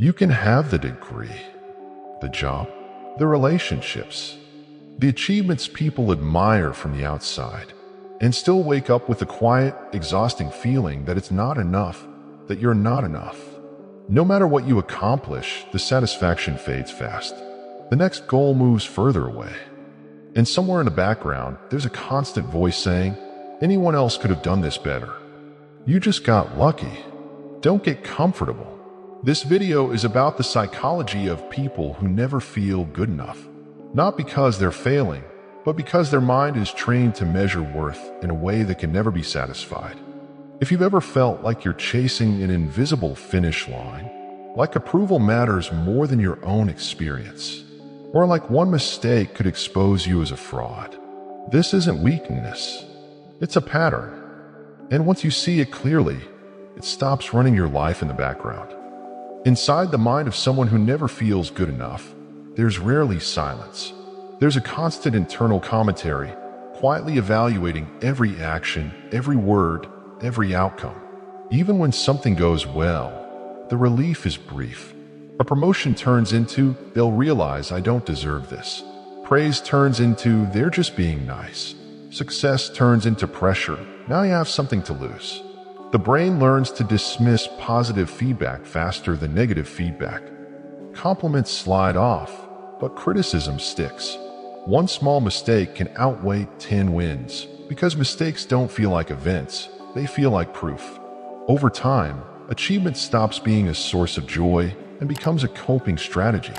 You can have the degree, the job, the relationships, the achievements people admire from the outside, and still wake up with the quiet, exhausting feeling that it's not enough, that you're not enough. No matter what you accomplish, the satisfaction fades fast. The next goal moves further away. And somewhere in the background, there's a constant voice saying, anyone else could have done this better. You just got lucky. Don't get comfortable. This video is about the psychology of people who never feel good enough. Not because they're failing, but because their mind is trained to measure worth in a way that can never be satisfied. If you've ever felt like you're chasing an invisible finish line, like approval matters more than your own experience, or like one mistake could expose you as a fraud, this isn't weakness. It's a pattern. And once you see it clearly, it stops running your life in the background. Inside the mind of someone who never feels good enough, there's rarely silence. There's a constant internal commentary, quietly evaluating every action, every word, every outcome. Even when something goes well, the relief is brief. A promotion turns into, they'll realize I don't deserve this. Praise turns into, they're just being nice. Success turns into pressure. Now you have something to lose. The brain learns to dismiss positive feedback faster than negative feedback. Compliments slide off, but criticism sticks. One small mistake can outweigh 10 wins, because mistakes don't feel like events, they feel like proof. Over time, achievement stops being a source of joy and becomes a coping strategy.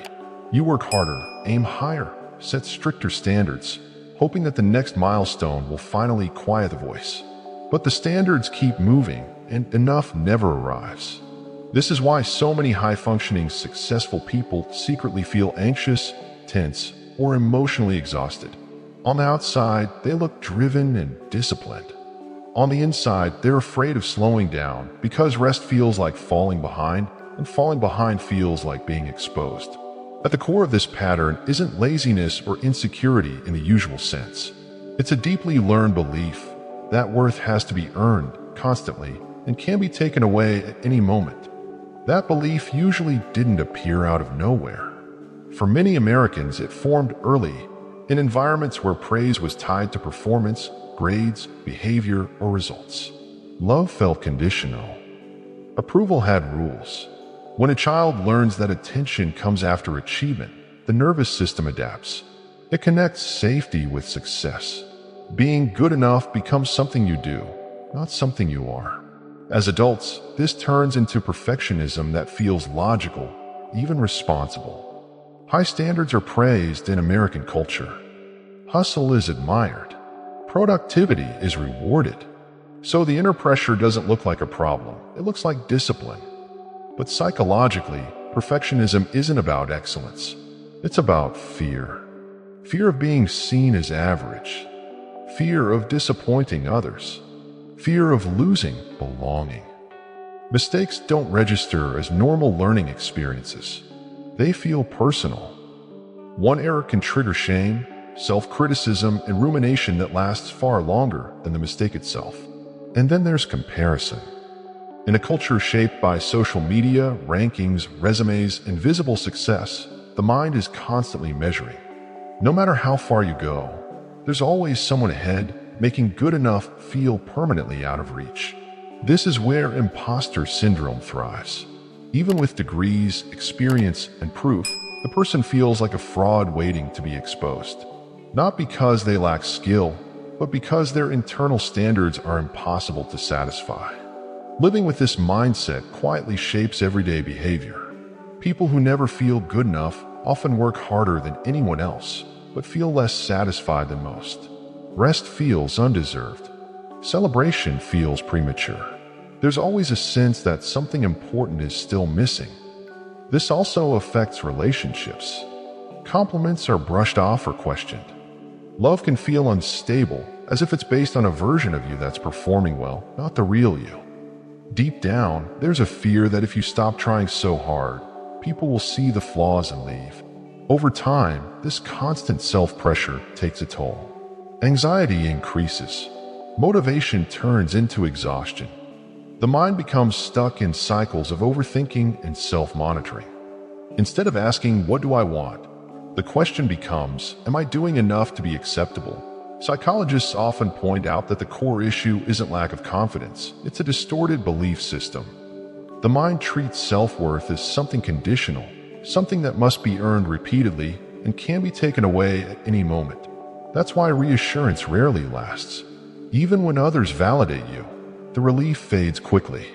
You work harder, aim higher, set stricter standards, hoping that the next milestone will finally quiet the voice. But the standards keep moving, and enough never arrives. This is why so many high-functioning, successful people secretly feel anxious, tense, or emotionally exhausted. On the outside, they look driven and disciplined. On the inside, they're afraid of slowing down because rest feels like falling behind, and falling behind feels like being exposed. At the core of this pattern isn't laziness or insecurity in the usual sense. It's a deeply learned belief that worth has to be earned constantly and can be taken away at any moment. That belief usually didn't appear out of nowhere. For many Americans, it formed early, in environments where praise was tied to performance, grades, behavior, or results. Love felt conditional. Approval had rules. When a child learns that attention comes after achievement, the nervous system adapts. It connects safety with success. Being good enough becomes something you do, not something you are. As adults, this turns into perfectionism that feels logical, even responsible. High standards are praised in American culture. Hustle is admired. Productivity is rewarded. So the inner pressure doesn't look like a problem, it looks like discipline. But psychologically, perfectionism isn't about excellence. It's about fear. Fear of being seen as average. Fear of disappointing others. Fear of losing belonging. Mistakes don't register as normal learning experiences. They feel personal. One error can trigger shame, self-criticism, and rumination that lasts far longer than the mistake itself. And then there's comparison. In a culture shaped by social media, rankings, resumes, and visible success, the mind is constantly measuring. No matter how far you go, there's always someone ahead, making good enough feel permanently out of reach. This is where imposter syndrome thrives. Even with degrees, experience, and proof, the person feels like a fraud waiting to be exposed. Not because they lack skill, but because their internal standards are impossible to satisfy. Living with this mindset quietly shapes everyday behavior. People who never feel good enough often work harder than anyone else, but feel less satisfied than most. Rest feels undeserved. Celebration feels premature. There's always a sense that something important is still missing. This also affects relationships. Compliments are brushed off or questioned. Love can feel unstable, as if it's based on a version of you that's performing well, not the real you. Deep down, there's a fear that if you stop trying so hard, people will see the flaws and leave. Over time, this constant self-pressure takes a toll. Anxiety increases. Motivation turns into exhaustion. The mind becomes stuck in cycles of overthinking and self-monitoring. Instead of asking, "What do I want?" the question becomes, "Am I doing enough to be acceptable?" Psychologists often point out that the core issue isn't lack of confidence, it's a distorted belief system. The mind treats self-worth as something conditional, something that must be earned repeatedly and can be taken away at any moment. That's why reassurance rarely lasts. Even when others validate you, the relief fades quickly.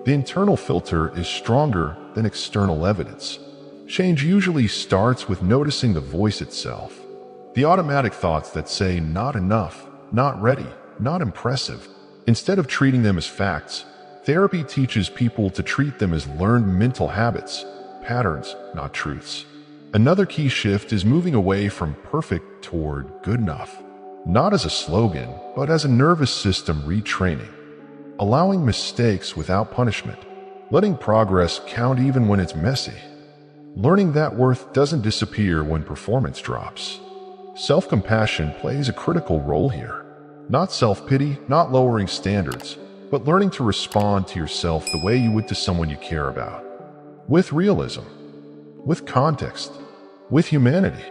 The internal filter is stronger than external evidence. Change usually starts with noticing the voice itself. The automatic thoughts that say not enough, not ready, not impressive. Instead of treating them as facts, therapy teaches people to treat them as learned mental habits, patterns, not truths. Another key shift is moving away from perfect toward good enough, not as a slogan, but as a nervous system retraining. Allowing mistakes without punishment, letting progress count even when it's messy. Learning that worth doesn't disappear when performance drops. Self-compassion plays a critical role here. Not self-pity, not lowering standards, but learning to respond to yourself the way you would to someone you care about. With realism, with context, with humanity.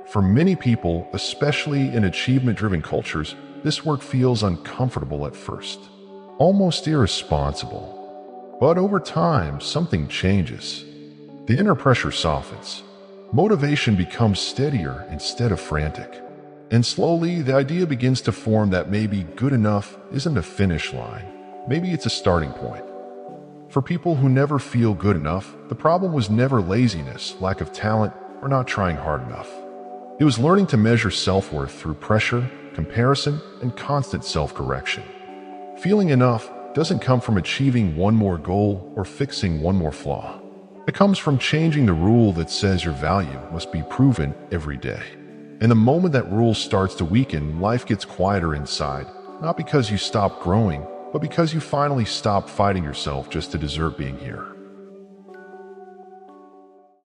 For many people, especially in achievement-driven cultures, this work feels uncomfortable at first, almost irresponsible. But over time, something changes. The inner pressure softens. Motivation becomes steadier instead of frantic. And slowly, the idea begins to form that maybe good enough isn't a finish line. Maybe it's a starting point. For people who never feel good enough, the problem was never laziness, lack of talent, or not trying hard enough. It was learning to measure self-worth through pressure, comparison, and constant self-correction. Feeling enough doesn't come from achieving one more goal or fixing one more flaw. It comes from changing the rule that says your value must be proven every day. And the moment that rule starts to weaken, life gets quieter inside, not because you stop growing, but because you finally stop fighting yourself just to deserve being here.